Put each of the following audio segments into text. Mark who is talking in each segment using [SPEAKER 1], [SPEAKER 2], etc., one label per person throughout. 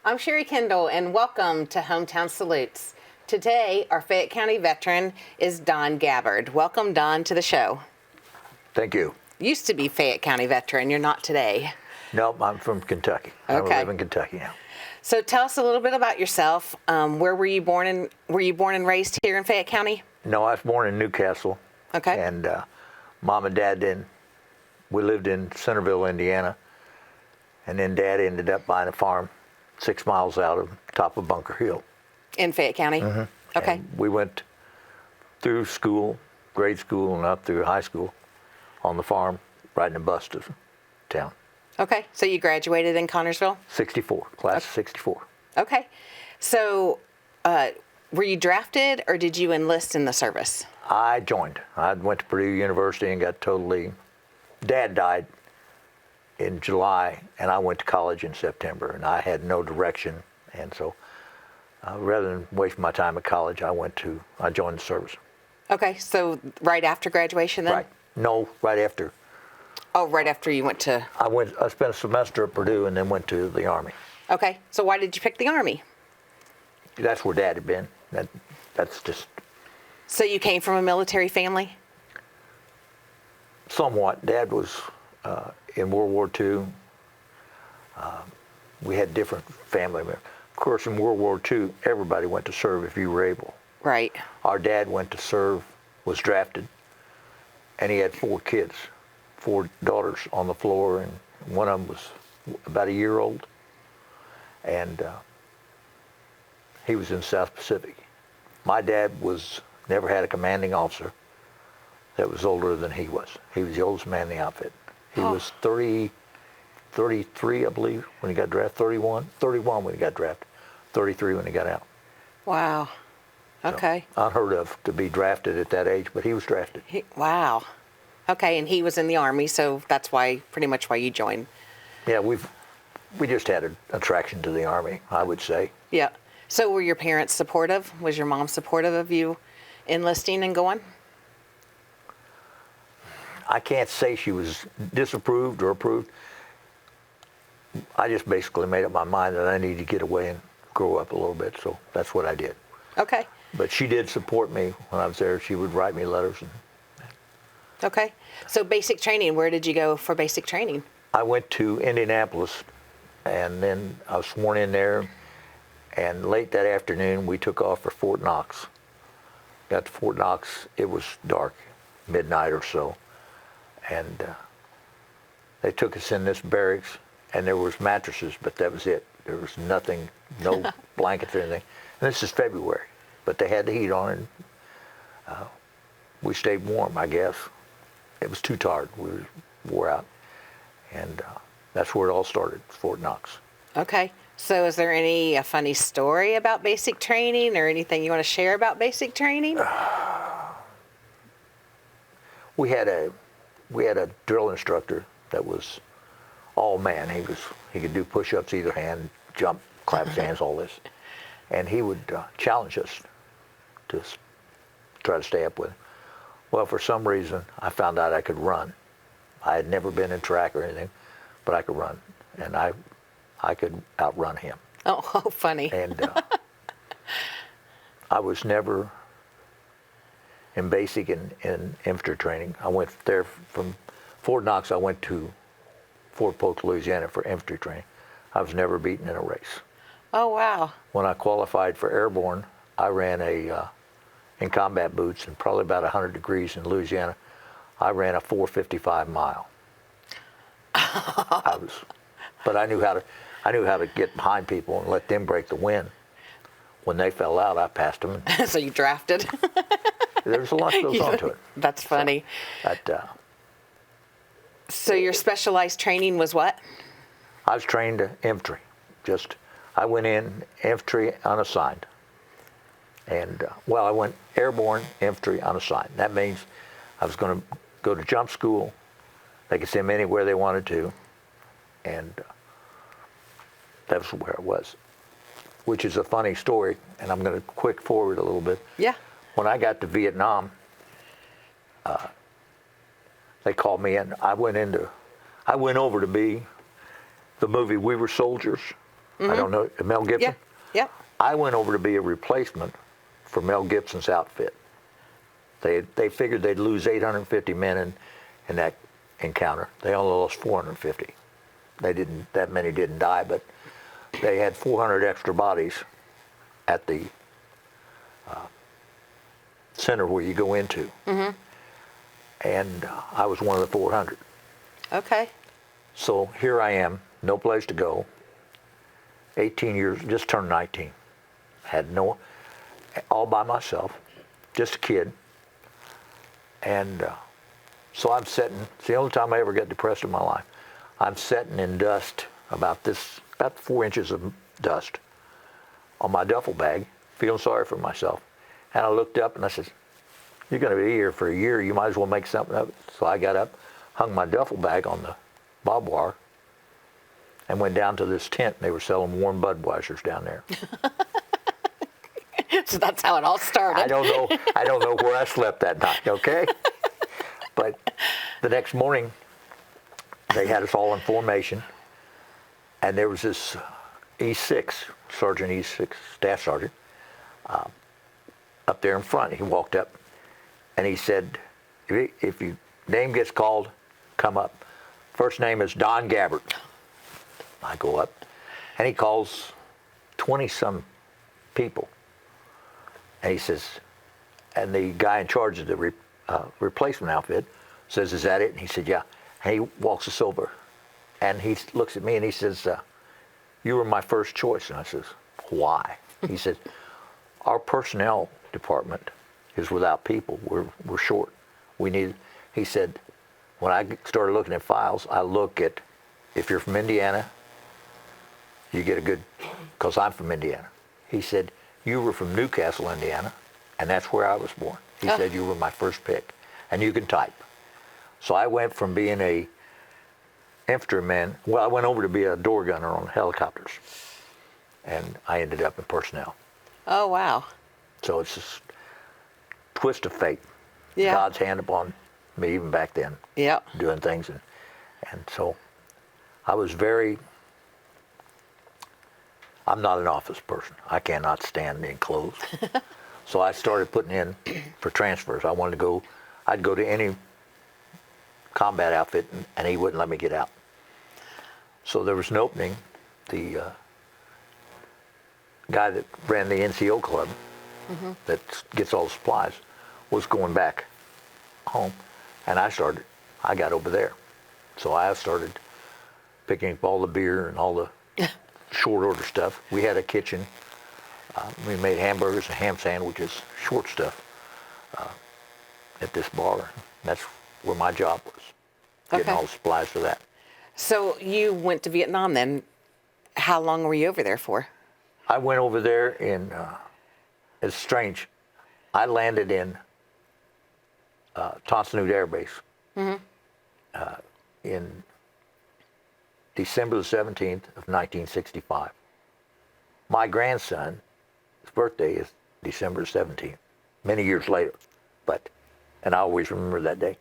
[SPEAKER 1] I'm Sherry Kendall, and welcome to Hometown Salutes. Today, our Fayette County veteran is Don Gabbard. Welcome, Don, to the show.
[SPEAKER 2] Thank you.
[SPEAKER 1] Used to be Fayette County veteran. You're not today.
[SPEAKER 2] Nope, I'm from Kentucky.
[SPEAKER 1] Okay.
[SPEAKER 2] I live in Kentucky now.
[SPEAKER 1] So tell us a little bit about yourself. Where were you born and raised here in Fayette County?
[SPEAKER 2] No, I was born in Newcastle.
[SPEAKER 1] Okay.
[SPEAKER 2] And Mom and Dad we lived in Centerville, Indiana. And then Dad ended up buying a farm 6 miles out of top of Bunker Hill.
[SPEAKER 1] In Fayette County?
[SPEAKER 2] Mm-hmm.
[SPEAKER 1] Okay.
[SPEAKER 2] And we went through school, grade school, and up through high school on the farm, riding a bus to town.
[SPEAKER 1] Okay. So you graduated in Connersville?
[SPEAKER 2] 64, class of 64.
[SPEAKER 1] Okay. So were you drafted or did you enlist in the service?
[SPEAKER 2] I joined. I went to Purdue University and got totally... Dad died in July, and I went to college in September, and I had no direction. And so rather than waste my time at college, I joined the service.
[SPEAKER 1] Okay, so right after graduation then?
[SPEAKER 2] Right. No, right after.
[SPEAKER 1] Oh, right after you went to...
[SPEAKER 2] I spent a semester at Purdue and then went to the Army.
[SPEAKER 1] Okay, so why did you pick the Army?
[SPEAKER 2] That's where Dad had been. That's just...
[SPEAKER 1] So you came from a military family?
[SPEAKER 2] Somewhat. Dad was in World War II. We had different family members. Of course, in World War II, everybody went to serve if you were able.
[SPEAKER 1] Right.
[SPEAKER 2] Our dad went to serve, was drafted, and he had 4 kids, 4 daughters on the floor, and one of them was about a year old. And he was in South Pacific. My dad never had a commanding officer that was older than he was. He was the oldest man in the outfit. He was 33, I believe, when he got drafted. 31 when he got drafted. 33 when he got out.
[SPEAKER 1] Wow. Okay.
[SPEAKER 2] So, unheard of to be drafted at that age, but he was drafted.
[SPEAKER 1] Wow. Okay, and he was in the Army, so that's pretty much why you joined.
[SPEAKER 2] Yeah, we just had an attraction to the Army, I would say.
[SPEAKER 1] Yeah. So were your parents supportive? Was your mom supportive of you enlisting and going?
[SPEAKER 2] I can't say she was disapproved or approved. I just basically made up my mind that I needed to get away and grow up a little bit, so that's what I did.
[SPEAKER 1] Okay.
[SPEAKER 2] But she did support me when I was there. She would write me letters.
[SPEAKER 1] Okay. So basic training, where did you go for basic training?
[SPEAKER 2] I went to Indianapolis, and then I was sworn in there, and late that afternoon we took off for Fort Knox. Got to Fort Knox, it was dark, midnight or so. And they took us in this barracks, and there was mattresses, but that was it. There was nothing, no blankets or anything. And this is February, but they had the heat on, and we stayed warm, I guess. It was too tired. We wore out. And that's where it all started, Fort Knox.
[SPEAKER 1] Okay. So is there a funny story about basic training or anything you want to share about basic training?
[SPEAKER 2] We had a drill instructor that was all man. He could do push-ups either hand, jump, clap his hands, all this. And he would challenge us to try to stay up with him. Well, for some reason, I found out I could run. I had never been in track or anything, but I could run. And I could outrun him.
[SPEAKER 1] Oh, funny.
[SPEAKER 2] And I was never in basic and infantry training. I went there from Fort Knox. I went to Fort Polk, Louisiana for infantry training. I was never beaten in a race.
[SPEAKER 1] Oh, wow.
[SPEAKER 2] When I qualified for airborne, I ran in combat boots, and probably about 100 degrees in Louisiana, I ran a 4:55 mile. But I knew how to get behind people and let them break the wind. When they fell out, I passed them.
[SPEAKER 1] So you drafted?
[SPEAKER 2] There's a lot that goes on to it.
[SPEAKER 1] That's funny. So your specialized training was what?
[SPEAKER 2] I was trained infantry. I went in infantry unassigned. And, I went airborne infantry unassigned. That means I was going to go to jump school. They could send me anywhere they wanted to. And that was where I was, which is a funny story. And I'm going to quick forward a little bit.
[SPEAKER 1] Yeah.
[SPEAKER 2] When I got to Vietnam, they called me in. I went over to be the movie We Were Soldiers I don't know, Mel Gibson?
[SPEAKER 1] Yeah. Yep.
[SPEAKER 2] I went over to be a replacement for Mel Gibson's outfit. They figured they'd lose 850 men in that encounter. They only lost 450. That many didn't die, but they had 400 extra bodies at the center where you go into. Mm-hmm. And I was one of the 400.
[SPEAKER 1] Okay.
[SPEAKER 2] So here I am, no place to go. 18 years, just turned 19. All by myself, just a kid. And so I'm sitting, it's the only time I ever got depressed in my life. I'm sitting in dust, about 4 inches of dust on my duffel bag, feeling sorry for myself. And I looked up and I said, you're going to be here for a year, you might as well make something of it. So I got up, hung my duffel bag on the barbed wire, and went down to this tent. They were selling warm Budweisers down there.
[SPEAKER 1] So that's how it all started.
[SPEAKER 2] I don't know where I slept that night, okay? But the next morning, they had us all in formation, and there was this E6, Sergeant E6, Staff Sergeant, up there in front. He walked up, and he said, if your name gets called, come up. First name is Don Gabbard. I go up, and he calls 20-some people. And he says, and the guy in charge of the replacement outfit says, is that it? And he said, yeah. And he walks us over, and he looks at me, and he says, you were my first choice. And I says, why? He said, our personnel department is without people. We're short. He said, when I started looking at files, I look at, if you're from Indiana, you get a good, because I'm from Indiana. He said, you were from Newcastle, Indiana, and that's where I was born. He said, you were my first pick, and you can type. So I went from being a infantryman, well, I went over to be a door gunner on helicopters, and I ended up in personnel.
[SPEAKER 1] Oh, wow.
[SPEAKER 2] So it's just twist of fate.
[SPEAKER 1] Yeah.
[SPEAKER 2] God's hand upon me even back then.
[SPEAKER 1] Yeah.
[SPEAKER 2] Doing things. And so I was I'm not an office person. I cannot stand in clothes. So I started putting in for transfers. I'd go to any combat outfit, and he wouldn't let me get out. So there was an opening. The guy that ran the NCO club, that gets all the supplies, was going back home, and I got over there. So I started picking up all the beer and all the short order stuff. We had a kitchen. We made hamburgers and ham sandwiches, short stuff, at this bar. That's where my job was, getting all the supplies for that.
[SPEAKER 1] So you went to Vietnam then. How long were you over there for?
[SPEAKER 2] I went over there in, it's strange, I landed in Tonsanute Air Base in December the 17th of 1965. My grandson's birthday is December 17th, many years later, and I always remember that day.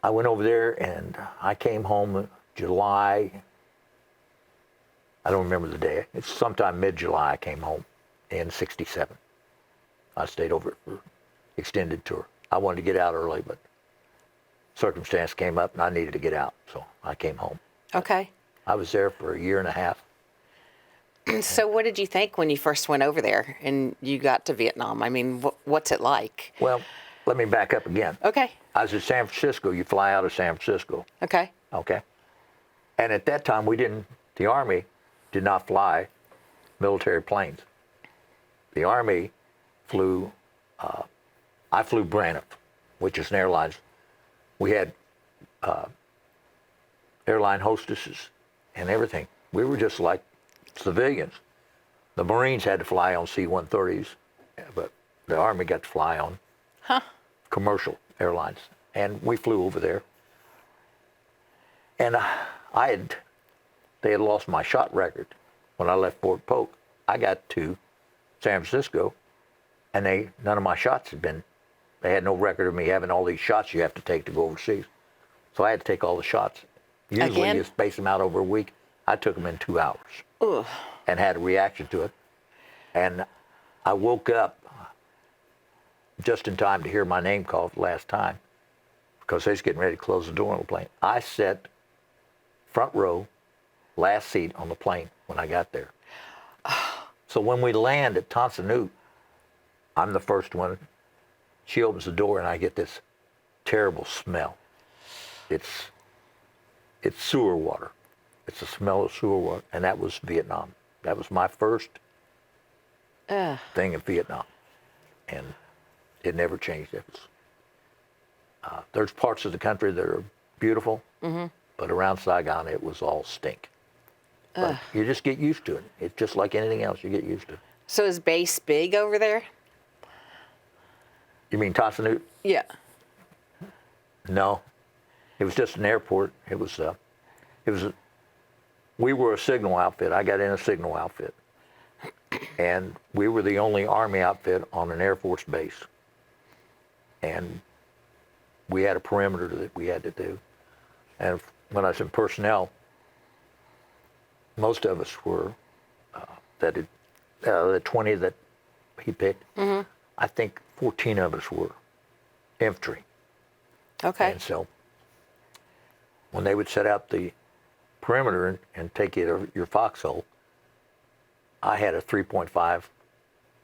[SPEAKER 2] I went over there and I came home July, I don't remember the day, it's sometime mid-July I came home in 67. I stayed over for extended tour. I wanted to get out early, but circumstance came up and I needed to get out, so I came home.
[SPEAKER 1] Okay.
[SPEAKER 2] I was there for a year and a half.
[SPEAKER 1] So what did you think when you first went over there and you got to Vietnam? I mean, what's it like?
[SPEAKER 2] Well, let me back up again.
[SPEAKER 1] Okay.
[SPEAKER 2] I was in San Francisco. You fly out of San Francisco.
[SPEAKER 1] Okay.
[SPEAKER 2] Okay. And at that time, the Army did not fly military planes. The Army flew, I flew Braniff, which is an airline. We had airline hostesses and everything. We were just like civilians. The Marines had to fly on C-130s, but the Army got to fly on commercial airlines. And we flew over there. And they had lost my shot record when I left Fort Polk. I got to San Francisco, and none of my shots they had no record of me having all these shots you have to take to go overseas. So I had to take all the shots. Usually you space them out over a week. I took them in 2 hours.
[SPEAKER 1] Ugh.
[SPEAKER 2] and had a reaction to it. And I woke up just in time to hear my name called the last time because they was getting ready to close the door on the plane. I sat front row, last seat on the plane when I got there. So when we land at Tonsanute, I'm the first one. She opens the door and I get this terrible smell. It's sewer water. It's the smell of sewer water, and that was Vietnam. That was my first thing in Vietnam, and it never changed. It was, there's parts of the country that are beautiful, but around Saigon it was all stink. But you just get used to it. It's just like anything else. You get used to it.
[SPEAKER 1] So is base big over there?
[SPEAKER 2] You mean Tonsanute?
[SPEAKER 1] Yeah.
[SPEAKER 2] No, it was just an airport. We were a signal outfit. I got in a signal outfit, and we were the only Army outfit on an Air Force base. And we had a perimeter that we had to do. And when I was in personnel, most of us were the 20 that he picked. I think 14 of us were infantry.
[SPEAKER 1] Okay.
[SPEAKER 2] And so when they would set out the perimeter and take you to your foxhole, I had a 3.5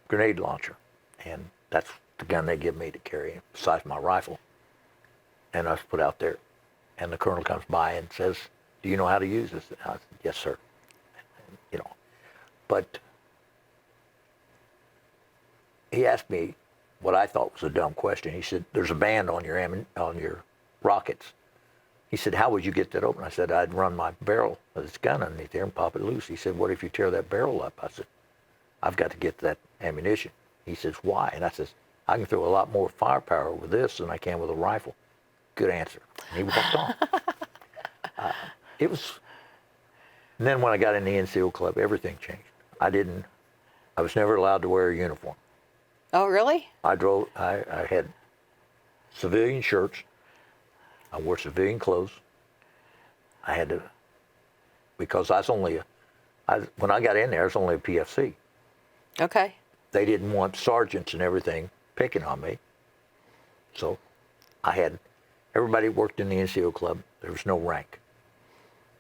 [SPEAKER 2] grenade launcher, and that's the gun they give me to carry besides my rifle. And I was put out there, and the colonel comes by and says, "Do you know how to use this?" And I said, "Yes, sir." You know, but he asked me what I thought was a dumb question. He said, "There's a band on your rockets." He said, "How would you get that open?" I said, "I'd run my barrel of this gun underneath there and pop it loose." He said, "What if you tear that barrel up?" I said, "I've got to get that ammunition." He says, "Why?" And I says, "I can throw a lot more firepower with this than I can with a rifle." Good answer. And he walked on. And then when I got in the NCO club, everything changed. I was never allowed to wear a uniform.
[SPEAKER 1] Oh, really?
[SPEAKER 2] I had civilian shirts. I wore civilian clothes. I had to, because when I got in there, I was only a PFC.
[SPEAKER 1] Okay.
[SPEAKER 2] They didn't want sergeants and everything picking on me. So everybody worked in the NCO club. There was no rank.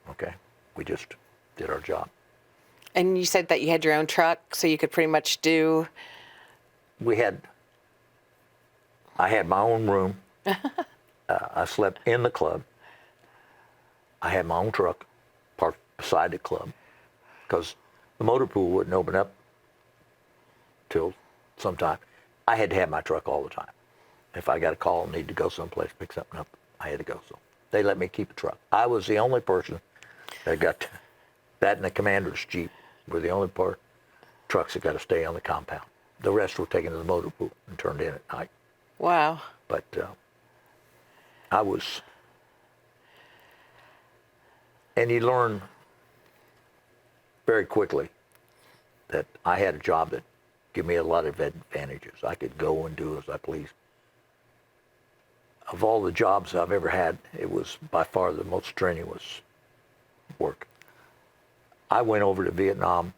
[SPEAKER 2] Okay. We just did our job.
[SPEAKER 1] And you said that you had your own truck, so you could pretty much do...
[SPEAKER 2] I had my own room. I slept in the club. I had my own truck parked beside the club because the motor pool wouldn't open up till sometime. I had to have my truck all the time. If I got a call and needed to go someplace, pick something up, I had to go. So they let me keep a truck. I was the only person that got that, and the commander's Jeep were the only trucks that got to stay on the compound. The rest were taken to the motor pool and turned in at night.
[SPEAKER 1] Wow.
[SPEAKER 2] But and you learn very quickly that I had a job that gave me a lot of advantages. I could go and do as I pleased. Of all the jobs I've ever had, it was by far the most strenuous work. I went over to Vietnam.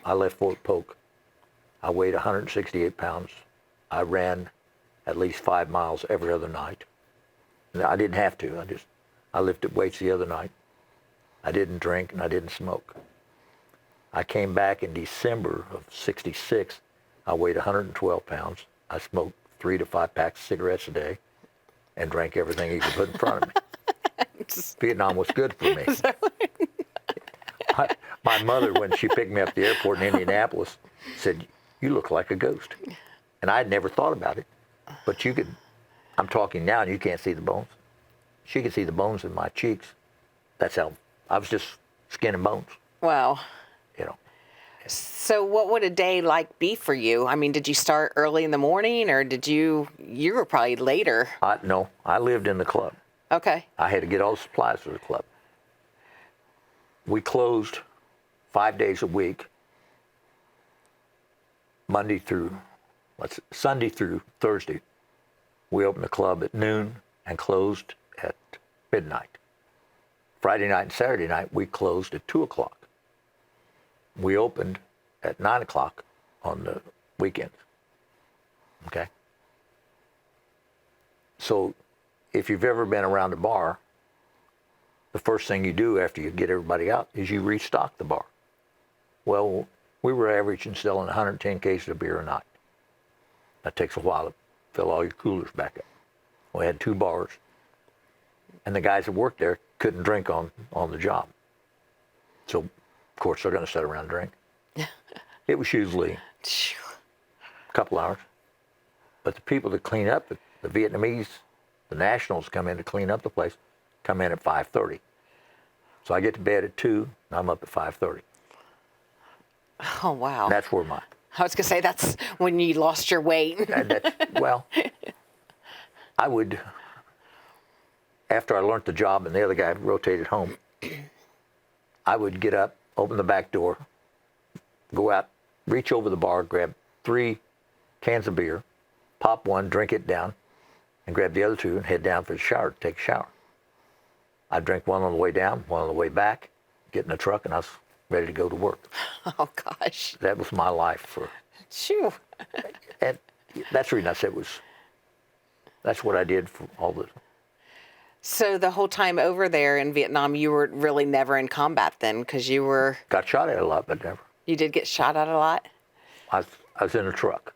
[SPEAKER 2] I left Fort Polk. I weighed 168 pounds. I ran at least 5 miles every other night. And I didn't have to. I lifted weights the other night. I didn't drink and I didn't smoke. I came back in December of '66. I weighed 112 pounds. I smoked 3 to 5 packs of cigarettes a day and drank everything you could put in front of me. Vietnam was good for me. My mother, when she picked me up at the airport in Indianapolis, said, "You look like a ghost." And I had never thought about it. But I'm talking now and you can't see the bones. She could see the bones in my cheeks. That's how, I was just skin and bones.
[SPEAKER 1] Wow.
[SPEAKER 2] You know.
[SPEAKER 1] So what would a day be for you? I mean, did you start early in the morning or you were probably later?
[SPEAKER 2] No, I lived in the club.
[SPEAKER 1] Okay.
[SPEAKER 2] I had to get all the supplies for the club. We closed 5 days a week, Sunday through Thursday. We opened the club at noon and closed at midnight. Friday night and Saturday night, we closed at 2 o'clock. We opened at 9 o'clock on the weekends. Okay? So if you've ever been around a bar, the first thing you do after you get everybody out is you restock the bar. Well, we were averaging selling 110 cases of beer a night. That takes a while to fill all your coolers back up. We had 2 bars, and the guys that worked there couldn't drink on the job. So, of course, they're going to sit around and drink. It was usually a couple hours. But the people that clean up, the Vietnamese, the nationals come in to clean up the place, come in at 5:30. So I get to bed at 2, and I'm up at 5:30.
[SPEAKER 1] Oh, wow.
[SPEAKER 2] And that's where
[SPEAKER 1] I was going to say, that's when you lost your weight.
[SPEAKER 2] well, I would, after I learned the job and the other guy rotated home, I would get up, open the back door, go out, reach over the bar, grab 3 cans of beer, pop one, drink it down, and grab the other 2 and head down for the shower, to take a shower. I'd drink one on the way down, one on the way back, get in the truck, and I was ready to go to work.
[SPEAKER 1] Oh, gosh.
[SPEAKER 2] That was my life for...
[SPEAKER 1] Shoo.
[SPEAKER 2] And that's the reason I said that's what I did for all the...
[SPEAKER 1] So the whole time over there in Vietnam, you were really never in combat then, because you were...
[SPEAKER 2] Got shot at a lot, but never.
[SPEAKER 1] You did get shot at a lot?
[SPEAKER 2] I was in a truck.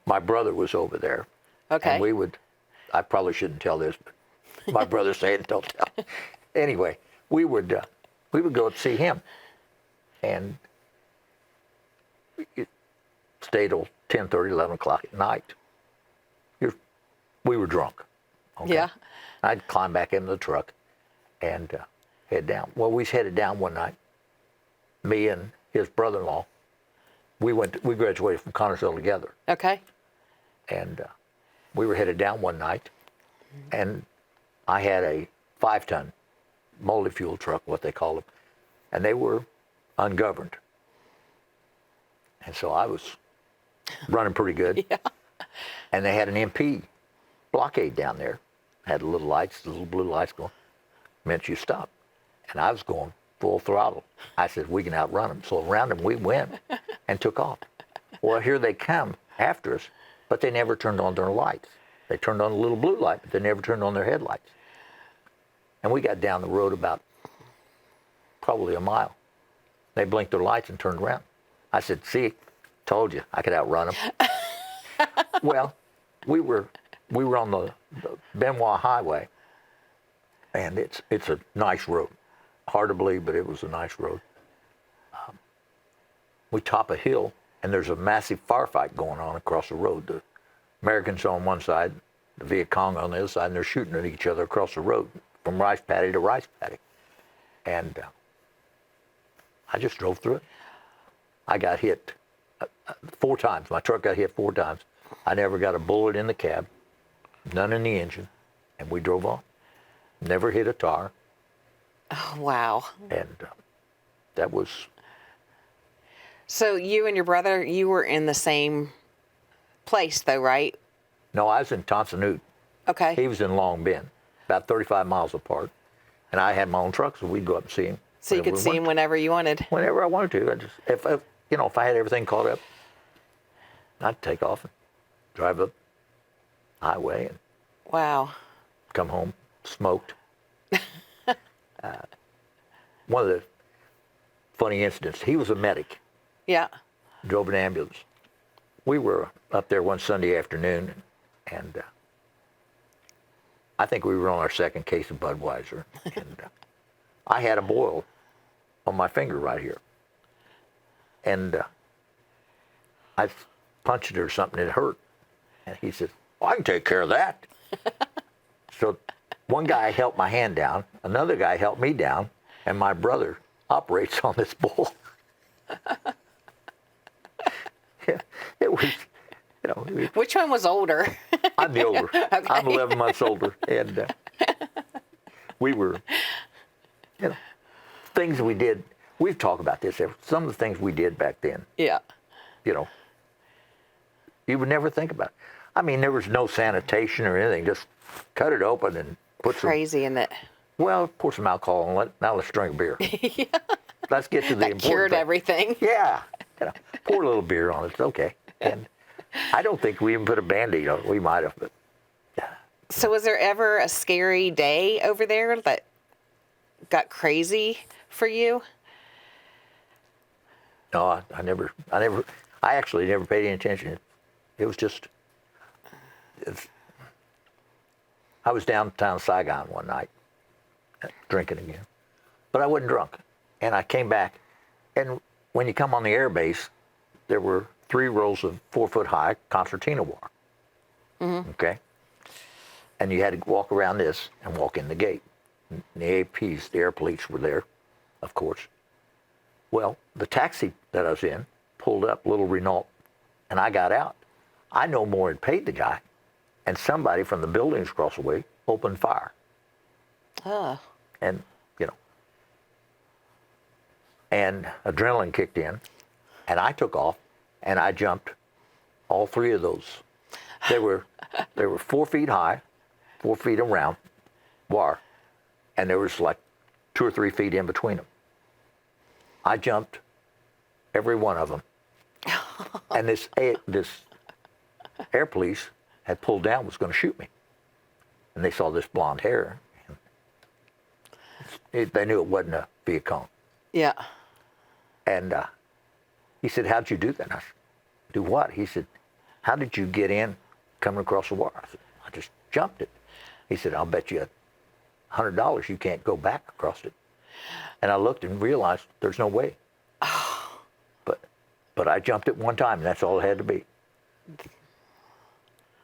[SPEAKER 2] My brother was over there.
[SPEAKER 1] Okay.
[SPEAKER 2] And we would... I probably shouldn't tell this, but my brother said, don't tell. Anyway, we would go and see him. And it stayed till 10:30, 11 o'clock at night. We were drunk. Okay?
[SPEAKER 1] Yeah.
[SPEAKER 2] I'd climb back into the truck and head down. Well, we headed down one night. Me and his brother-in-law. We graduated from Connersville together.
[SPEAKER 1] Okay.
[SPEAKER 2] And we were headed down one night, and I had a 5-ton multi-fuel truck, what they call them, and they were ungoverned. And so I was running pretty good.
[SPEAKER 1] Yeah.
[SPEAKER 2] And they had an MP blockade down there. Had little lights, the little blue lights going. Meant you stop. And I was going full throttle. I said, we can outrun them. So around them we went and took off. Well, here they come after us, but they never turned on their lights. They turned on a little blue light, but they never turned on their headlights. And we got down the road about probably a mile. They blinked their lights and turned around. I said, see, told you I could outrun them. Well, we were on the Benoit Highway, and it's a nice road. Hard to believe, but it was a nice road. We top a hill, and there's a massive firefight going on across the road. The Americans on one side, the Viet Cong on the other side, and they're shooting at each other across the road from rice paddy to rice paddy. And I just drove through it. I got hit 4 times. My truck got hit 4 times. I never got a bullet in the cab, none in the engine, and we drove on. Never hit a tar.
[SPEAKER 1] Oh, wow.
[SPEAKER 2] And that was...
[SPEAKER 1] So you and your brother, you were in the same place though, right?
[SPEAKER 2] No, I was in Tonsanute.
[SPEAKER 1] Okay.
[SPEAKER 2] He was in Long Bend, about 35 miles apart. And I had my own truck, so we'd go up and see him.
[SPEAKER 1] So you could see him whenever you wanted?
[SPEAKER 2] Whenever I wanted to. I just, if I had everything caught up, I'd take off and drive up the highway and
[SPEAKER 1] wow.
[SPEAKER 2] come home, smoked. One of the funny incidents, he was a medic.
[SPEAKER 1] Yeah.
[SPEAKER 2] Drove an ambulance. We were up there one Sunday afternoon, and I think we were on our 2nd case of Budweiser. And I had a boil on my finger right here. And I punched it or something, it hurt. And he said, well, I can take care of that. So one guy helped my hand down, another guy helped me down, and my brother operates on this bull. It was,
[SPEAKER 1] Which one was older?
[SPEAKER 2] I'm the older. Okay. I'm 11 months older. And we were, things we did, we've talked about this, some of the things we did back then.
[SPEAKER 1] Yeah.
[SPEAKER 2] You would never think about it. I mean, there was no sanitation or anything. Just cut it open and put
[SPEAKER 1] Crazy, isn't it?
[SPEAKER 2] Well, pour some alcohol and now let's drink beer.
[SPEAKER 1] Yeah.
[SPEAKER 2] let's get to the
[SPEAKER 1] That
[SPEAKER 2] important
[SPEAKER 1] cured
[SPEAKER 2] thing.
[SPEAKER 1] everything.
[SPEAKER 2] Yeah. Pour a little beer on it. It's okay. And I don't think we even put a Band-Aid on it. We might have, but
[SPEAKER 1] So was there ever a scary day over there that got crazy for you?
[SPEAKER 2] no, I actually never paid any attention. It was just, I was downtown Saigon one night drinking again, but I wasn't drunk. And I came back, and when you come on the air base, there were 3 rows of 4-foot-high concertina wire. Okay? And you had to walk around this and walk in the gate. And the APs, the air police, were there, of course. Well, the taxi that I was in pulled up, little Renault, and I got out. I no more had paid the guy, and somebody from the buildings across the way opened fire. And, and adrenaline kicked in, and I took off, and I jumped all 3 of those. They were 4 feet high, 4 feet around, wire, and there was like 2 or 3 feet in between them. I jumped every one of them, and this air police had pulled down, was going to shoot me, and they saw this blonde hair. They knew it wasn't a Viet Cong.
[SPEAKER 1] Yeah.
[SPEAKER 2] And he said, "How'd you do that?" And I said, "Do what?" He said, "How did you get in coming across the wire?" I said, "I just jumped it." He said, "I'll bet you $100 you can't go back across it." And I looked and realized there's no way. But I jumped it one time, and that's all it had to be.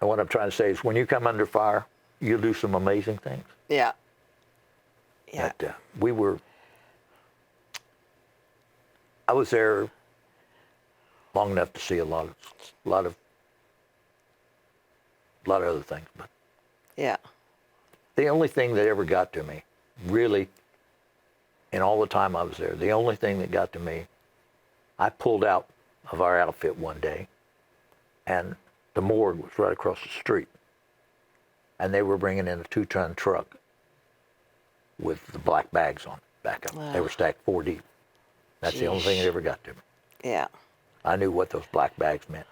[SPEAKER 2] And what I'm trying to say is when you come under fire, you'll do some amazing things.
[SPEAKER 1] Yeah. Yeah.
[SPEAKER 2] But I was there long enough to see a lot of other things. But
[SPEAKER 1] Yeah.
[SPEAKER 2] the only thing that ever got to me, really, in all the time I was there, the only thing that got to me, I pulled out of our outfit one day, and the morgue was right across the street. And they were bringing in a 2-ton truck with the black bags on it back up.
[SPEAKER 1] Wow.
[SPEAKER 2] They were stacked 4 deep. That's the only thing that ever got to me.
[SPEAKER 1] Yeah.
[SPEAKER 2] I knew what those black bags meant.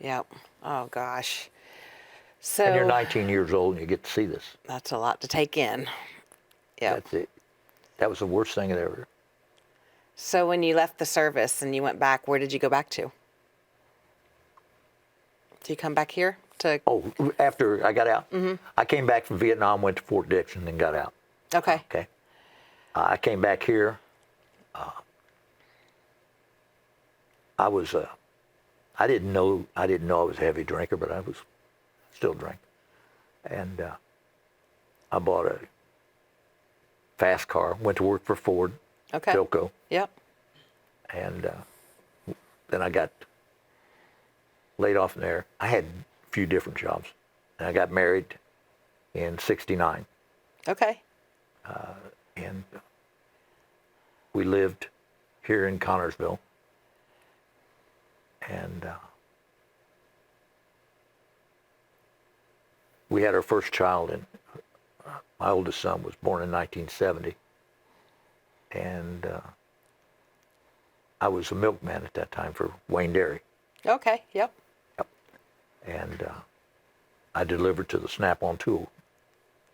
[SPEAKER 1] Yep. Oh gosh. So
[SPEAKER 2] And you're 19 years old and you get to see this.
[SPEAKER 1] that's a lot to take in. Yeah.
[SPEAKER 2] That's it. That was the worst thing that ever.
[SPEAKER 1] So when you left the service and you went back, where did you go back to? Did you come back here to?
[SPEAKER 2] Oh, after I got out, I came back from Vietnam, went to Fort Dix, and then got out.
[SPEAKER 1] Okay.
[SPEAKER 2] Okay. I came back here. I was. I didn't know I was a heavy drinker, but I was still drinking. And I bought a fast car. Went to work for Ford,
[SPEAKER 1] Okay.
[SPEAKER 2] Philco,
[SPEAKER 1] Yep.
[SPEAKER 2] and then I got laid off from there. I had a few different jobs, and I got married in '69.
[SPEAKER 1] Okay.
[SPEAKER 2] And we lived here in Connorsville. And we had our first child, and my oldest son was born in 1970. And I was a milkman at that time for Wayne Dairy.
[SPEAKER 1] Okay. Yep.
[SPEAKER 2] Yep. And I delivered to the Snap-on tool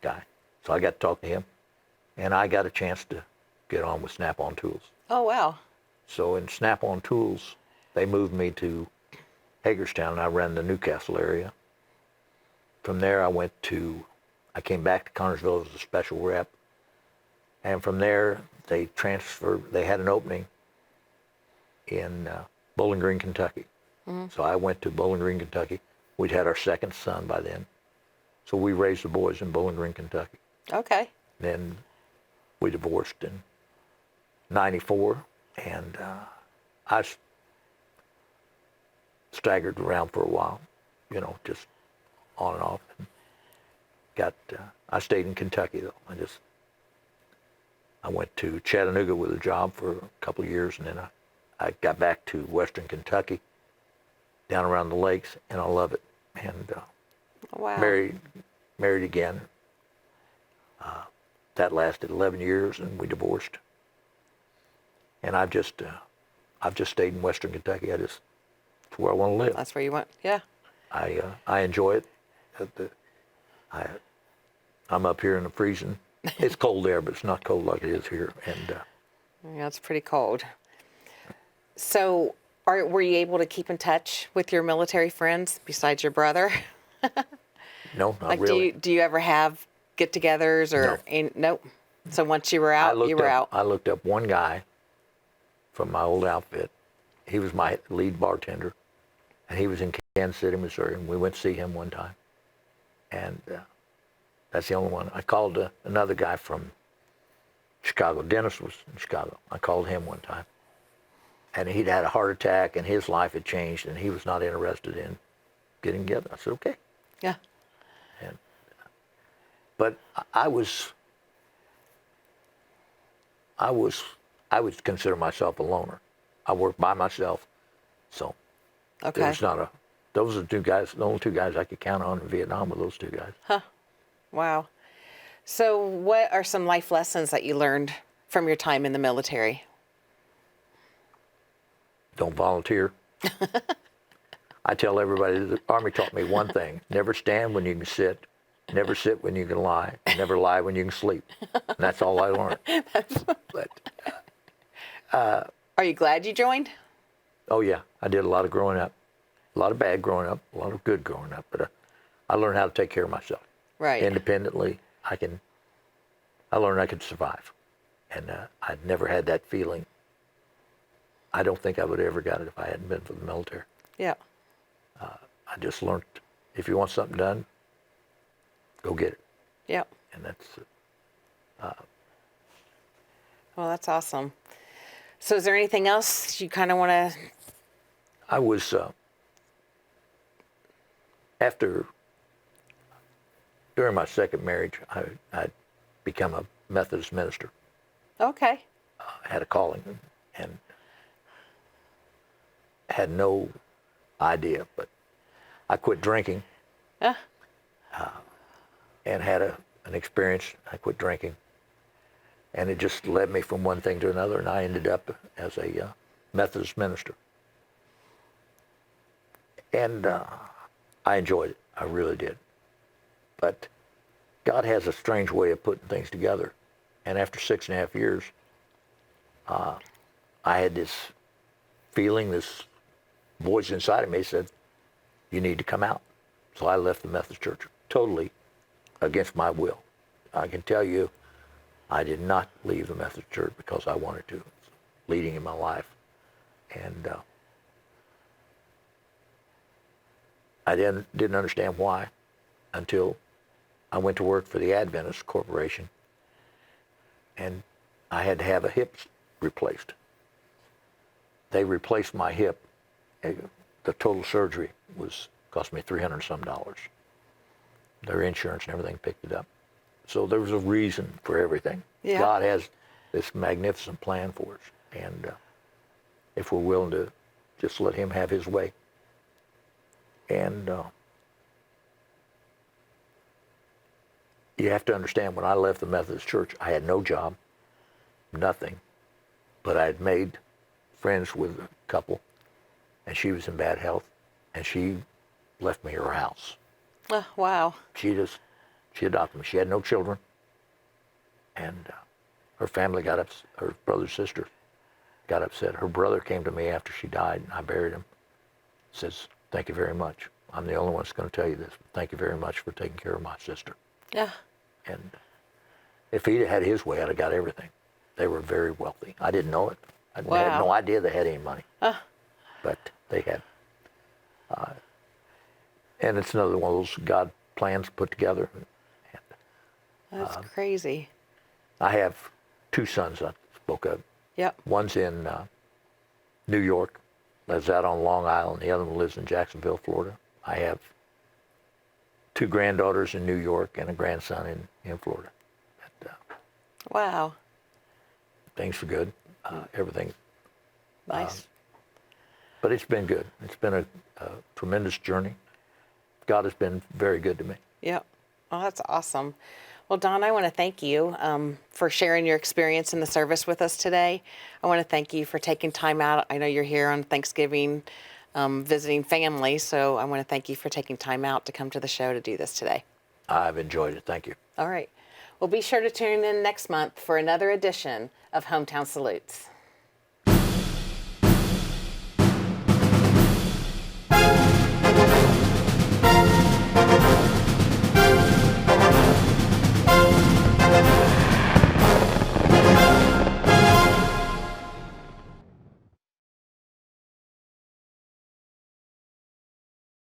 [SPEAKER 2] guy. So I got to talk to him. And I got a chance to get on with Snap-on tools.
[SPEAKER 1] Oh wow.
[SPEAKER 2] So in Snap-on tools, they moved me to Hagerstown, and I ran the Newcastle area. From there, I came back to Connorsville as a special rep. And from there, they had an opening in Bowling Green, Kentucky. So I went to Bowling Green, Kentucky. We'd had our second son by then. So we raised the boys in Bowling Green, Kentucky.
[SPEAKER 1] Okay.
[SPEAKER 2] Then we divorced in '94, and I staggered around for a while, just on and off. And I stayed in Kentucky though. I went to Chattanooga with a job for a couple of years, and then I got back to Western Kentucky, down around the lakes, and I love it. And
[SPEAKER 1] Wow.
[SPEAKER 2] married again. That lasted 11 years, and we divorced. And I've just stayed in Western Kentucky. It's where I want to live.
[SPEAKER 1] That's where you went. Yeah.
[SPEAKER 2] I enjoy it. I'm up here in the freezing. It's cold there, but it's not cold like it is here. And
[SPEAKER 1] Yeah, it's pretty cold. So, were you able to keep in touch with your military friends besides your brother?
[SPEAKER 2] no, not
[SPEAKER 1] Like,
[SPEAKER 2] really.
[SPEAKER 1] do you ever have get-togethers or? Nope. So once you were out, you were out.
[SPEAKER 2] I looked up one guy from my old outfit. He was my lead bartender, and he was in Kansas City, Missouri, and we went to see him one time. And that's the only one. I called another guy from Chicago. Dennis was in Chicago. I called him one time. And he'd had a heart attack, and his life had changed, and he was not interested in getting together. I said, okay.
[SPEAKER 1] Yeah.
[SPEAKER 2] And, but I would consider myself a loner. I work by myself, so
[SPEAKER 1] Okay.
[SPEAKER 2] there's not a. Those are the only two guys I could count on in Vietnam were those two guys.
[SPEAKER 1] Huh. Wow. So, what are some life lessons that you learned from your time in the military?
[SPEAKER 2] Don't volunteer. I tell everybody the Army taught me one thing: never stand when you can sit, never sit when you can lie, never lie when you can sleep. And that's all I learned. But
[SPEAKER 1] Are you glad you joined?
[SPEAKER 2] oh yeah, I did a lot of growing up, a lot of bad growing up, a lot of good growing up. But I learned how to take care of myself
[SPEAKER 1] Right.
[SPEAKER 2] independently. I learned I could survive, and I'd never had that feeling. I don't think I would have ever got it if I hadn't been for the military.
[SPEAKER 1] Yeah.
[SPEAKER 2] I just learned if you want something done, go get it,
[SPEAKER 1] Yeah.
[SPEAKER 2] and that's.
[SPEAKER 1] Well, that's awesome. So, is there anything else you kind of want to?
[SPEAKER 2] I was during my second marriage, I'd become a Methodist minister.
[SPEAKER 1] Okay.
[SPEAKER 2] I had a calling and had no idea, but I quit drinking
[SPEAKER 1] Yeah.
[SPEAKER 2] and had an experience. I quit drinking, and it just led me from one thing to another, and I ended up as a Methodist minister. And I enjoyed it. I really did. But God has a strange way of putting things together. And after 6.5 years, I had this feeling, this voice inside of me said, you need to come out. So I left the Methodist Church totally against my will. I can tell you, I did not leave the Methodist Church because I wanted to. It was leading in my life. And I didn't understand why until I went to work for the Adventist Corporation, and I had to have a hip replaced. They replaced my hip. The total surgery cost me $300 some. Their insurance and everything picked it up. So there was a reason for everything.
[SPEAKER 1] Yeah.
[SPEAKER 2] God has this magnificent plan for us, and if we're willing to just let Him have His way. And you have to understand, when I left the Methodist Church, I had no job, nothing, but I had made friends with a couple, and she was in bad health, and she left me her house.
[SPEAKER 1] Oh, wow.
[SPEAKER 2] She adopted me. She had no children, and her family got upset. Her brother and sister got upset. Her brother came to me after she died, and I buried him. Says, thank you very much. I'm the only one that's going to tell you this. Thank you very much for taking care of my sister.
[SPEAKER 1] Yeah.
[SPEAKER 2] And if he'd had his way, I'd have got everything. They were very wealthy. I didn't know it. I had no idea they had any money. But they had. And it's another one of those God plans put together. And
[SPEAKER 1] That's crazy.
[SPEAKER 2] I have two sons I spoke of.
[SPEAKER 1] Yep.
[SPEAKER 2] One's in New York, lives out on Long Island. The other one lives in Jacksonville, Florida. I have two granddaughters in New York and a grandson in Florida. But,
[SPEAKER 1] Wow.
[SPEAKER 2] things are good. Everything.
[SPEAKER 1] Nice.
[SPEAKER 2] But it's been good. It's been a tremendous journey. God has been very good to me.
[SPEAKER 1] Yep. Oh, that's awesome. Well, Don, I want to thank you for sharing your experience in the service with us today. I want to thank you for taking time out. I know you're here on Thanksgiving visiting family, so I want to thank you for taking time out to come to the show to do this today.
[SPEAKER 2] I've enjoyed it. Thank you.
[SPEAKER 1] All right. Well, be sure to tune in next month for another edition of Hometown Salutes.